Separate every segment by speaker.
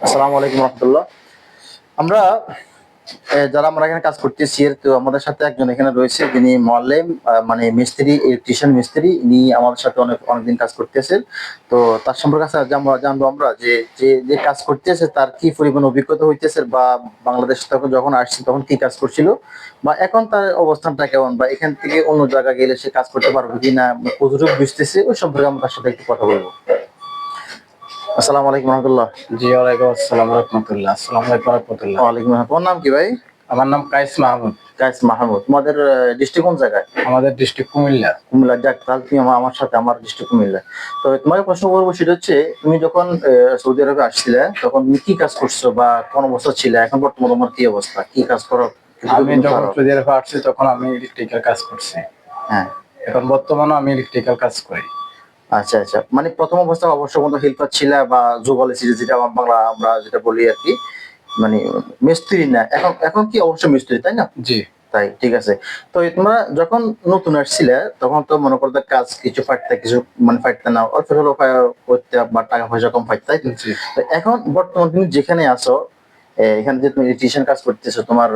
Speaker 1: আসসালামু আলাইকুম রহমতুল্লাহ। আমরা যারা আমরা এখানে কাজ করতেছি তো আমাদের সাথে একজন এখানে রয়েছে যিনি মোয়াল্লেম মানে মিস্ত্রি ইলেকট্রিশিয়ান মিস্ত্রি ইনি আমাদের সাথে অনেকদিন কাজ করতেছেন। তো তার সম্পর্কে আজকে জানবো আমরা যে যে কাজ করতেছে তার কি পরিমাণ অভিজ্ঞতা হইতেছে বা বাংলাদেশ তখন যখন আসছে তখন কি কাজ করছিল বা এখন তার অবস্থানটা কেমন বা এখান থেকে অন্য জায়গায় গেলে সে কাজ করতে পারবে কিনা কতটুকু বুঝতেছে ওই সম্পর্কে আমরা তার সাথে একটু কথা বলবো। আসসালামু আলাইকুম রহমতুল্লাহ।
Speaker 2: জি, ওয়ালাইকুম আসসালাম রাহমাতুল্লাহ। আসসালামু আলাইকুম রাহমাতুল্লাহ।
Speaker 1: ওয়ালাইকুম আসসালাম। তোমার নাম কি ভাই?
Speaker 2: আমার নাম কায়েস মাহমুদ।
Speaker 1: কায়েস মাহমুদ। তোমাদের ডিস্ট্রিক্ট কোন জায়গায়?
Speaker 2: আমাদের ডিস্ট্রিক্ট কুমিল্লা।
Speaker 1: কুমিল্লা। যাক, তাহলে তুমি আমার সাথে আমার ডিস্ট্রিক্ট কুমিল্লা। তো তোমাকে প্রশ্ন করবো সেটা হচ্ছে তুমি যখন সৌদি আরবে আসছিলে তখন তুমি কি কাজ করছো বা কোন অবস্থা ছিলে, এখন বর্তমানে তোমার কি অবস্থা, কি কাজ করো কিছু
Speaker 2: আমি
Speaker 1: তুমি
Speaker 2: যখন
Speaker 1: পারো?
Speaker 2: সৌদি আরবে আসছি তখন আমি ইলেকট্রিক্যাল কাজ করছি।
Speaker 1: হ্যাঁ।
Speaker 2: এখন বর্তমানে আমি ইলেকট্রিক্যাল কাজ করি।
Speaker 1: আচ্ছা আচ্ছা, মানে প্রথম অবস্থায় অবশ্য কোনো হেল্পার ছিলা বা জোগালি ছিল যেটা আমার বাংলা আমরা যেটা বলি আর কি, মানে মিস্ত্রি না, এখন এখন কি অবশ্য মিস্ত্রি তাই না?
Speaker 2: জি,
Speaker 1: তাই, ঠিক আছে। তো তোমরা যখন নতুন আসছিলে তখন তো মনে করতে কাজ কিছু পাইতে কিছু মানে পাইতে না অল্প স্বল্প করতে বা টাকা পয়সা কম পাইতে, তাই তো?
Speaker 2: জি,
Speaker 1: তো এখন বর্তমানে তুমি যেখানে আছো এখানে যে তুমি ইলেকট্রিশিয়ান কাজ করতেছো তোমার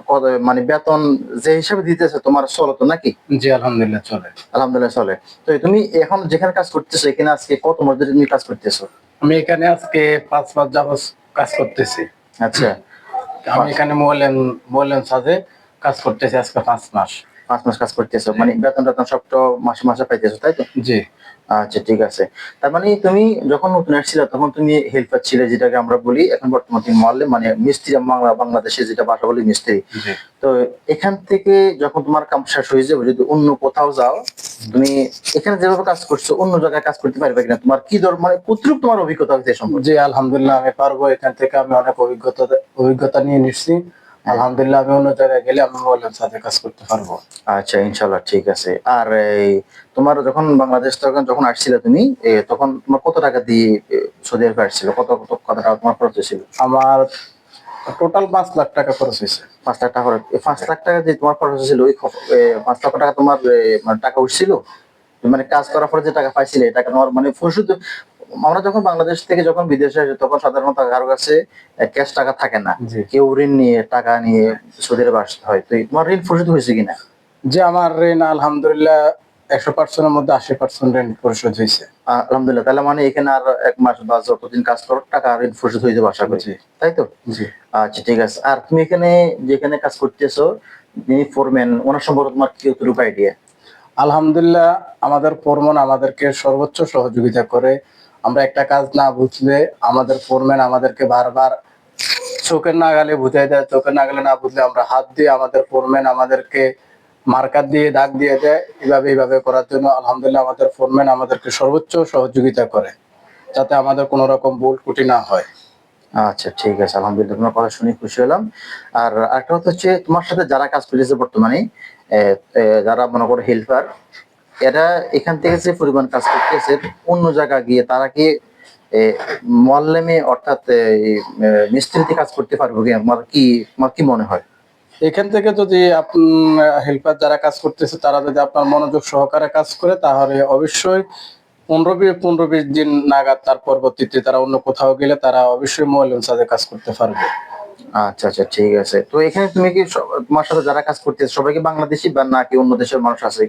Speaker 1: কত মানে বেতন যে হিসাবে দিতেছে তোমার চলো তো নাকি?
Speaker 2: জি, আলহামদুলিল্লাহ চলে।
Speaker 1: আলহামদুলিল্লাহ চলে। তো তুমি এখন যেখানে কাজ করতেছো এখানে আজকে কত মাস ধরে তুমি কাজ করতেছো?
Speaker 2: আমি এখানে আজকে ৫ মাস যাবৎ কাজ করতেছি।
Speaker 1: আচ্ছা।
Speaker 2: আমি এখানে মোল্যান সাজে কাজ করতেছি আজকে ৫ মাস।
Speaker 1: ৫ মাস কাজ করতেছো, মানে বেতন টেতন সব তো মাসে মাসে পাইতেছো তাই তো?
Speaker 2: জি,
Speaker 1: আচ্ছা, ঠিক আছে। তার মানে তুমি যখন নতুন আসছিলে তখন তুমি হেল্পার ছিলে যেটাকে আমরা বলি, এখন বর্তমানে তুমি মোয়াল্লেম মানে মিস্ত্রি, বাংলাদেশে যেটা ভাষা বলি মিস্ত্রি।
Speaker 2: জি।
Speaker 1: তো এখান থেকে যখন তোমার কাম শেষ হয়ে যাবে যদি অন্য কোথাও যাও তুমি এখানে যেভাবে কাজ করছো অন্য জায়গায় কাজ করতে পারবে কিনা, তোমার কি মানে কতটুকু তোমার অভিজ্ঞতা হচ্ছে এই সম্পর্কে?
Speaker 2: জি, আলহামদুলিল্লাহ আমি পারবো। এখান থেকে আমি অনেক অভিজ্ঞতা নিয়ে নিচ্ছি।
Speaker 1: হ্যাঁ।
Speaker 2: আলহামদুলিল্লাহ আমি অন্য জায়গায় গেলে আমি মোল্যান সাজে কাজ করতে পারবো।
Speaker 1: আচ্ছা, ইনশাল্লাহ ঠিক আছে। আর এই তোমার যখন বাংলাদেশ তখন যখন আসছিলে তুমি তখন তোমার কত টাকা দিয়ে সৌদি আরবে আসছিল, কত টাকা তোমার খরচ হয়েছিল?
Speaker 2: আমার টোটাল ৫ লাখ টাকা খরচ হয়েছে।
Speaker 1: ৫ লাখ টাকা খরচ। এই ৫ লাখ টাকা যে তোমার খরচ হয়েছিল ওই ৫ লক্ষ টাকা তোমার মানে টাকা উঠছিল? মানে কাজ করার পরে যে টাকা পাইছিলে এই টাকা তোমার মানে পরিশোধ? আমরা যখন বাংলাদেশ থেকে যখন বিদেশে আসি তখন সাধারণত কারো কাছে ক্যাশ টাকা থাকে না।
Speaker 2: জি,
Speaker 1: কেউ ঋণ নিয়ে টাকা নিয়ে সৌদি আরবে আসতে হয়। তো তোমার ঋণ পরিশোধ হয়েছে কিনা?
Speaker 2: যে আমার ঋণ আলহামদুলিল্লাহ ১০০% এর মধ্যে ৮০% ঋণ পরিশোধ হয়েছে।
Speaker 1: আলহামদুলিল্লাহ। তাহলে মানে এখানে আর ১ মাস বা যতদিন কাজ করো টাকা ঋণ পরিশোধ হয়ে যাবে আশা করি।
Speaker 2: জি,
Speaker 1: তাই তো?
Speaker 2: জি।
Speaker 1: আচ্ছা, ঠিক আছে। আর তুমি এখানে যেখানে কাজ করতেছো যিনি ফোরম্যান ওনার সম্পর্কে তোমার কি কতটুকু আইডিয়া?
Speaker 2: আলহামদুলিল্লাহ আমাদের ফোরম্যান আমাদেরকে সর্বোচ্চ সহযোগিতা করে। আমরা একটা কাজ না বুঝলে আমাদের ফোরম্যান আমাদেরকে বারবার চোখের নাগালে বুঝাই দেয়। চোখের নাগালে না বুঝলে আমরা হাত দিয়ে আমাদের ফোরম্যান আমাদেরকে মার্কার দিয়ে দাগ দিয়ে দেয়। এভাবে করার জন্য আলহামদুলিল্লাহ আমাদের ফোরম্যান আমাদেরকে সর্বোচ্চ সহযোগিতা করে। যাতে আমাদের কোন রকম ভুল ত্রুটি না হয়।
Speaker 1: আচ্ছা, ঠিক আছে। আলহামদুলিল্লাহ তোমার কথা শুনে খুশি হলাম। আর আরেকটা কথা হচ্ছে তোমার সাথে যারা কাজ করতেছে বর্তমানে এ এ যারা মনে করো হেল্পার, এরা এখান থেকে যে পরিমাণ কাজ করতেছে অন্য জায়গায় গিয়ে তারা কি এ মোয়াল্লেমে অর্থাৎ মিস্ত্রিতে কাজ করতে পারবে কিনা? তোমার কি মনে হয়?
Speaker 2: এখান থেকে যদি হেল্পার যারা কাজ করতেছে তারা যদি আপনার মনোযোগ সহকারে কাজ করে তাহলে অবশ্যই ১৫-২০ দিন নাগাদ তার পরবর্তীতে তারা অন্য কোথাও গেলে তারা অবশ্যই মোবাইল সাথে কাজ করতে পারবে।
Speaker 1: আচ্ছা আচ্ছা, ঠিক আছে। তো এখানে তুমি কি তোমার সাথে যারা কাজ করতেছে সবাই কি বাংলাদেশী বা নাকি অন্য দেশের মানুষ আছে?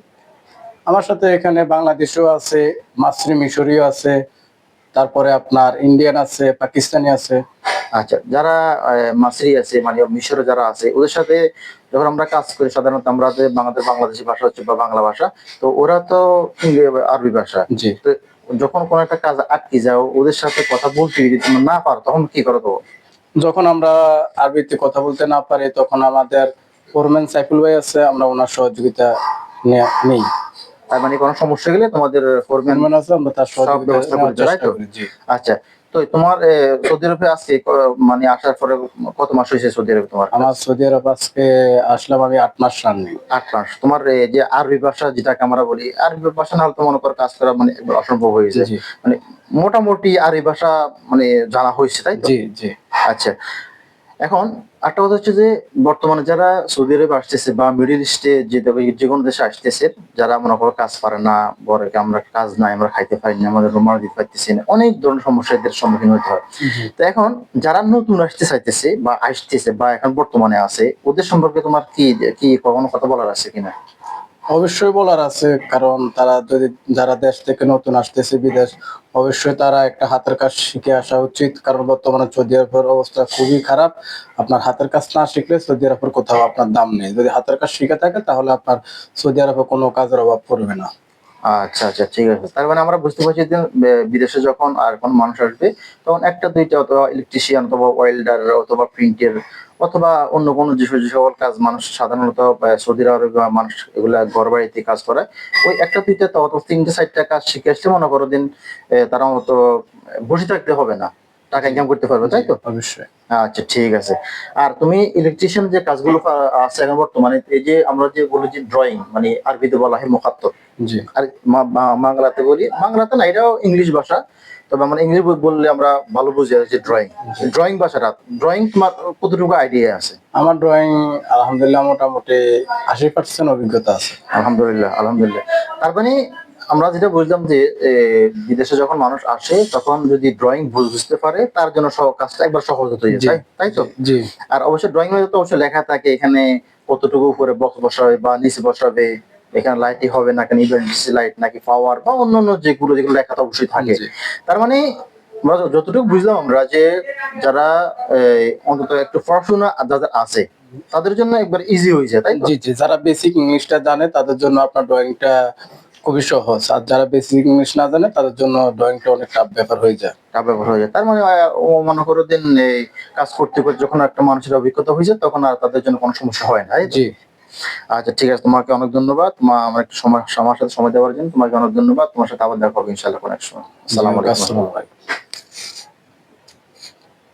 Speaker 2: আমার সাথে এখানে বাংলাদেশও আছে, মাসরি মিশরীয় আছে, তারপরে আপনার ইন্ডিয়ান আছে, পাকিস্তানি আছে।
Speaker 1: আচ্ছা, যারা মাসরি আছে মানে মিশরে যারা আছে ওদের সাথে যখন আমরা কাজ করি সাধারণত আমরা যে বাংলাদেশি ভাষা হচ্ছে বা বাংলা ভাষা, তো ওরা তো আরবি ভাষা।
Speaker 2: জি।
Speaker 1: তো যখন কোনো একটা কাজ আটকে যাও ওদের সাথে কথা বলতে যদি তোমরা না পারো তখন কি করো তো?
Speaker 2: যখন আমরা আরবিতে কথা বলতে না পারি তখন আমাদের ফোরম্যান সাইফুল ভাই আছে, আমরা ওনার সহযোগিতা নেই।
Speaker 1: তার মানে কোনো সমস্যা গেলে তোমাদের ফোরম্যান
Speaker 2: ফোরম্যান আছে, আমরা তার
Speaker 1: সব
Speaker 2: সহযোগিতা
Speaker 1: ব্যবস্থা করে
Speaker 2: নেওয়ার
Speaker 1: দেয়, তাই
Speaker 2: চেষ্টা
Speaker 1: তো?
Speaker 2: করি। জি।
Speaker 1: আচ্ছা। তো তোমার সৌদি আরবে আজকে মানে আসার পরে কত মাস হয়েছে সৌদি আরবে তোমার কাজ?
Speaker 2: আমার সৌদি আরব আজকে আসলাম আমি ৮ মাস রানিং।
Speaker 1: ৮ মাস। তোমার যে আরবি ভাষা যেটাকে আমরা বলি, আরবি ভাষা না হলে তো মনে করো কাজ করা মানে একবার অসম্ভব হয়ে যায়।
Speaker 2: জি,
Speaker 1: মানে মোটামুটি আরবি ভাষা মানে জানা হয়েছে, তাই তো?
Speaker 2: জি, জি।
Speaker 1: আচ্ছা। এখন একটা কথা হচ্ছে যে বর্তমানে যারা সৌদি আরবে আসতেছে বা মিডল ইস্টে যে কোনো দেশে আসতেছে, যারা মনে করো কাজ পারে না, বলে কি আমরা কাজ নাই, আমরা খাইতে পারি না, আমাদের রুমাল দিতে পারতেছি না, অনেক ধরনের সমস্যা এদের সম্মুখীন হতে হয়।
Speaker 2: জি।
Speaker 1: তো এখন যারা নতুন আসতে চাইতেছে বা আসতেছে বা এখন বর্তমানে আছে, ওদের সম্পর্কে তোমার কি কি কোনো কথা বলার আছে কিনা?
Speaker 2: অবশ্যই বলার আছে, কারণ তারা যদি, যারা দেশ থেকে নতুন আসতেছে বিদেশ, অবশ্যই তারা একটা হাতের কাজ শিখে আসা উচিত, কারণ বর্তমানে সৌদি আরবের অবস্থা খুবই খারাপ। আপনার হাতের কাজ না শিখলে সৌদি আরবের কোথাও আপনার দাম নেই। যদি হাতের কাজ শিখে থাকে তাহলে আপনার সৌদি আরবে কোনো কাজের অভাব পড়বে না।
Speaker 1: আচ্ছা আচ্ছা, ঠিক আছে। তার মানে আমরা বুঝতে পারছি যে বিদেশে যখন আর কোন মানুষ আসবে, তখন একটা দুইটা অথবা ইলেকট্রিশিয়ান অথবা ওয়েল্ডার অথবা প্রিন্টের অথবা অন্য কোনো যে সকল কাজ মানুষ সাধারণত সৌদি আরবে বা মানুষ এগুলা ঘর বাড়িতে কাজ করে, ওই একটা দুইটা তো অথবা তিনটে চারটা কাজ শিখে আসলে মনে করো দিন তারা মতো বসে থাকতে হবে না, টাকা ইনকাম করতে পারবে,
Speaker 2: জি,
Speaker 1: তাই তো?
Speaker 2: অবশ্যই।
Speaker 1: আচ্ছা, ঠিক আছে। আর তুমি ইলেকট্রিশিয়ান যে কাজগুলো আছে এখন বর্তমানে, এই যে আমরা যে বলি যে ড্রয়িং, মানে আরবিতে বলা হয় মুখাত্তর,
Speaker 2: জি
Speaker 1: আর বাংলাতে বলি, বাংলাতে না, এটাও ইংলিশ ভাষা, তবে আমরা ইংলিশ বললে আমরা ভালো বুঝি যে ড্রয়িং।
Speaker 2: জি।
Speaker 1: ড্রয়িং ভাষাটা, ড্রয়িং তোমার কতটুকু আইডিয়া আছে?
Speaker 2: আমার ড্রয়িং আলহামদুলিল্লাহ মোটামুটি 80% অভিজ্ঞতা আছে।
Speaker 1: আলহামদুলিল্লাহ, আলহামদুলিল্লাহ। তার মানে আমরা যেটা বুঝলাম যে বিদেশে যখন মানুষ আসে তখন যদি ড্রয়িং বুঝতে পারে, তার জন্য কাজটা একবার সহজ হতে যায়,
Speaker 2: জি
Speaker 1: তাই তাই তো?
Speaker 2: জি জি
Speaker 1: আর অবশ্যই ড্রয়িং এ তো অবশ্যই লেখা থাকে এখানে কতটুকু উপরে বক্স বসাবে বা নিচে বসাবে, এখানে লাইটই হবে না কেন, ইমার্জেন্সি লাইট নাকি পাওয়ার বা অন্যান্য যেগুলো লেখা তো অবশ্যই থাকে।
Speaker 2: জি
Speaker 1: তার মানে আমরা যতটুকু বুঝলাম আমরা যে যারা অন্তত একটু পড়াশোনা যাদের আছে তাদের জন্য একবার ইজি হয়ে যায়, তাই তো?
Speaker 2: জি জি, যারা বেসিক ইংলিশটা জানে তাদের জন্য আপনার ড্রয়িংটা খুবই সহজ, আর যারা বেসিক ইংলিশ না জানে তাদের জন্য ড্রয়িংটা অনেক টাফ ব্যাপার হয়ে যায়।
Speaker 1: টাফ ব্যাপার হয়ে যায়। তার মানে ও মনে করো দিন এই কাজ করতে করতে যখন একটা মানুষের অভিজ্ঞতা হয়ে যায় তখন আর তাদের জন্য কোনো সমস্যা হয় না, তাই তো?
Speaker 2: জি,
Speaker 1: আচ্ছা, ঠিক আছে। তোমাকে অনেক ধন্যবাদ। আমার একটু সময় আমার সাথে সময় দেওয়ার জন্য তোমাকে অনেক ধন্যবাদ। তোমার সাথে আবার দেখা হবে ইনশাআল্লাহ কোনো এক সময়।
Speaker 2: জি,
Speaker 1: আসসালামু আলাইকুম।
Speaker 2: আসসালামু আলাইকুম।